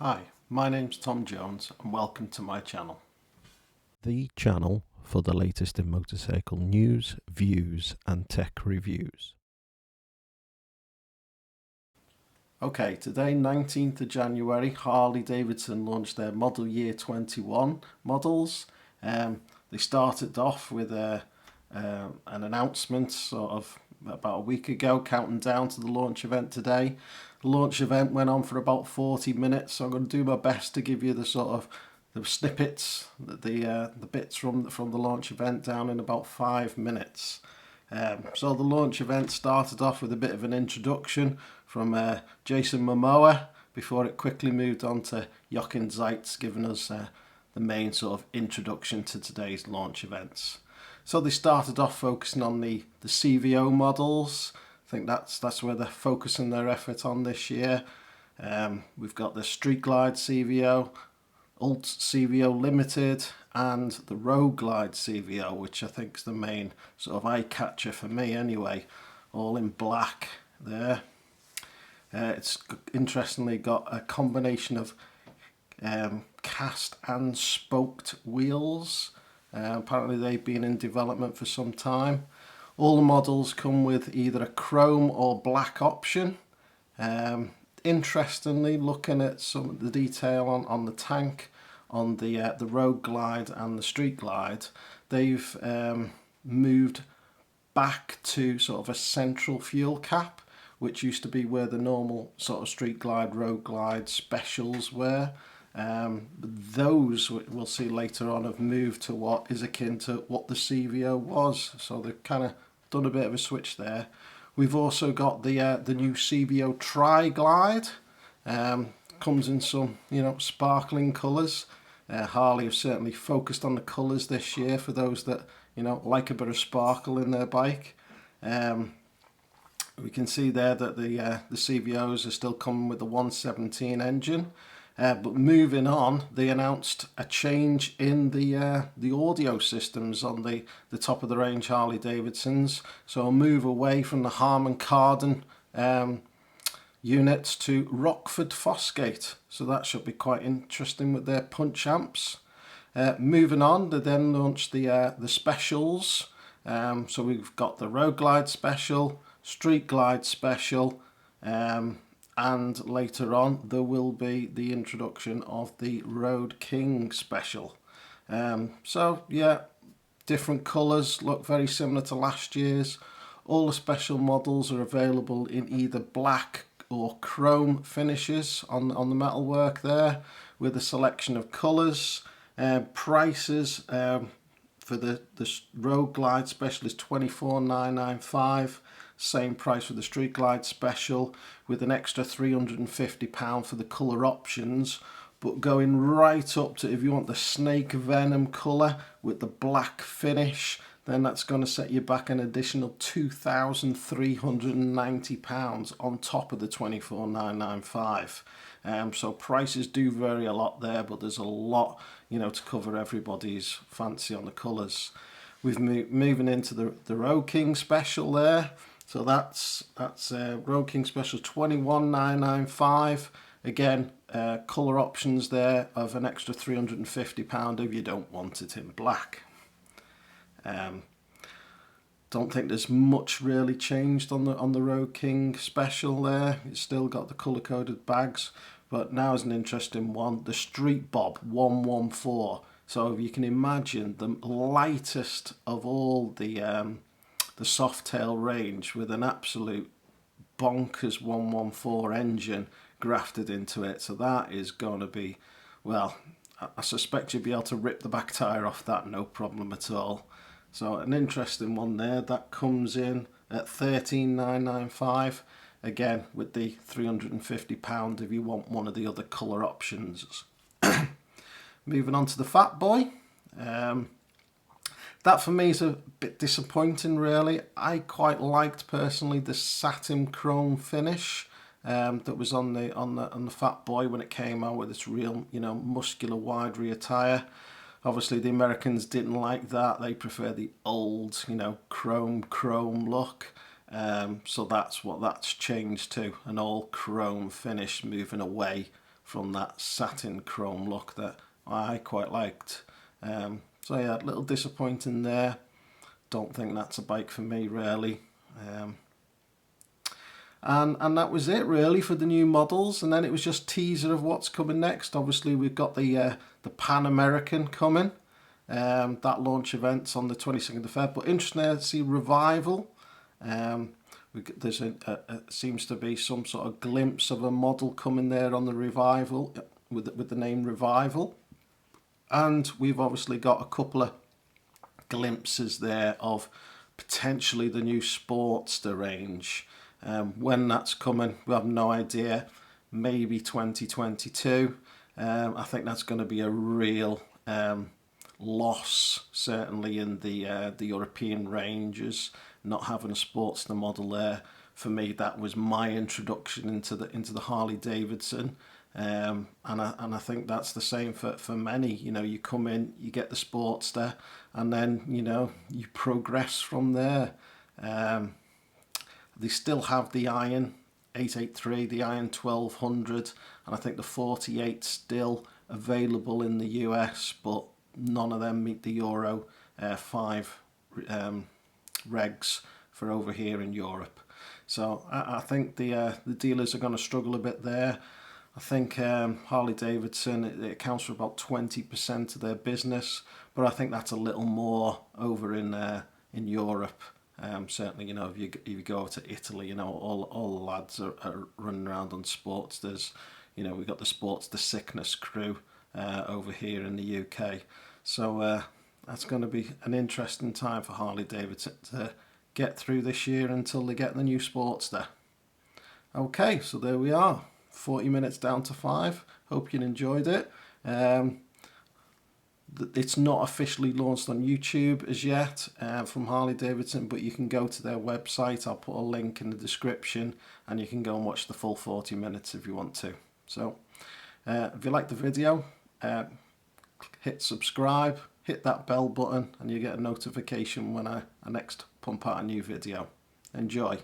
Hi, my name's Tom Jones and welcome to my channel. The channel for the latest in motorcycle news, views and tech reviews. Okay, today 19th of January, Harley-Davidson launched their Model Year 21 models. They started off with an announcement sort of about a week ago, counting down to the launch event today. The launch event went on for about 40 minutes, so I'm going to do my best to give you the sort of the snippets, the bits from the launch event down in about 5 minutes. So the launch event started off with a bit of an introduction from Jason Momoa before it quickly moved on to Jochen Zeitz, giving us the main sort of introduction to today's launch events. So they started off focusing on the CVO models. I think that's where they're focusing their effort on this year. We've got the Street Glide CVO, Alt CVO Limited and the Road Glide CVO, which I think is the main sort of eye catcher for me anyway, all in black there. It's interestingly got a combination of cast and spoked wheels. Apparently they've been in development for some time. All the models come with either a chrome or black option. Interestingly, looking at some of the detail on the tank, on the Road Glide and the Street Glide, they've moved back to sort of a central fuel cap, which used to be where the normal sort of Street Glide, Road Glide specials were. Those we'll see later on have moved to what is akin to what the CVO was, so they've kind of done a bit of a switch there. We've also got the new CVO Tri Glide. Comes in some sparkling colours. Harley have certainly focused on the colours this year for those that like a bit of sparkle in their bike. We can see there that the CVOs are still coming with the 117 engine. But moving on, they announced a change in the audio systems on the top of the range Harley-Davidsons. So a move away from the Harman Kardon units to Rockford Fosgate. So that should be quite interesting with their punch amps. Moving on, they then launched the specials. So we've got the Road Glide Special, Street Glide Special, and later on there will be the introduction of the Road King Special. So yeah, different colours, look very similar to last year's. All the special models are available in either black or chrome finishes on the metalwork there, with a selection of colours. Prices for the Road Glide Special is £24,995. Same price for the Street Glide Special, with an extra £350 for the colour options, but going right up to, if you want the Snake Venom colour with the black finish, then that's going to set you back an additional £2,390 on top of the £24,995. So prices do vary a lot there, but there's a lot to cover everybody's fancy on the colours. We've moving into the Road King Special there. So that's Road King Special 21,995. Again, colour options there of an extra £350 if you don't want it in black. Don't think there's much really changed on the Road King Special there. It's still got the colour coded bags, but now is an interesting one, the Streetbop 114. So if you can imagine, the lightest of all the Softail range, with an absolute bonkers 114 engine grafted into it. So that is going to be, well, I suspect you'll be able to rip the back tyre off that no problem at all. So an interesting one there. That comes in at £13,995. Again, with the £350 if you want one of the other colour options. Moving on to the Fat Boy. That for me is a bit disappointing, really. I quite liked personally the satin chrome finish that was on the Fat Boy when it came out with its real, muscular wide rear tyre. Obviously, the Americans didn't like that. They prefer the old, chrome look. So that's what that's changed to, an all chrome finish, moving away from that satin chrome look that I quite liked. So yeah, a little disappointing there. Don't think that's a bike for me really. And that was it really for the new models, and then it was just teaser of what's coming next. Obviously we've got the Pan American coming. That launch event's on the 22nd of Feb, but interesting to see Revival. There's seems to be some sort of glimpse of a model coming there on the Revival with the name Revival, and we've obviously got a couple of glimpses there of potentially the new Sportster range. When that's coming, we have no idea. Maybe 2022. I think that's going to be a real loss, certainly in the European ranges, not having a Sportster model there. For me, that was my introduction into the Harley-Davidson, and I think that's the same for many. You know, you come in, you get the Sportster, and then you progress from there. They still have the Iron 883, the Iron 1200, and I think the 48 still available in the US, but none of them meet the Euro 5 regs for over here in Europe. So I think the dealers are going to struggle a bit there. I think Harley-Davidson, it accounts for about 20% of their business, but I think that's a little more over in Europe. Certainly, if you go to Italy, all the lads are running around on Sportsters. We've got the Sportster Sickness crew over here in the UK. So that's going to be an interesting time for Harley-Davidson to get through this year until they get the new Sportster. Okay, so there we are. 40 minutes down to 5. Hope you enjoyed it. It's not officially launched on YouTube as yet from Harley-Davidson, but you can go to their website. I'll put a link in the description, and you can go and watch the full 40 minutes if you want to. So if you like the video, hit subscribe, hit that bell button, and you get a notification when I next pump out a new video. Enjoy.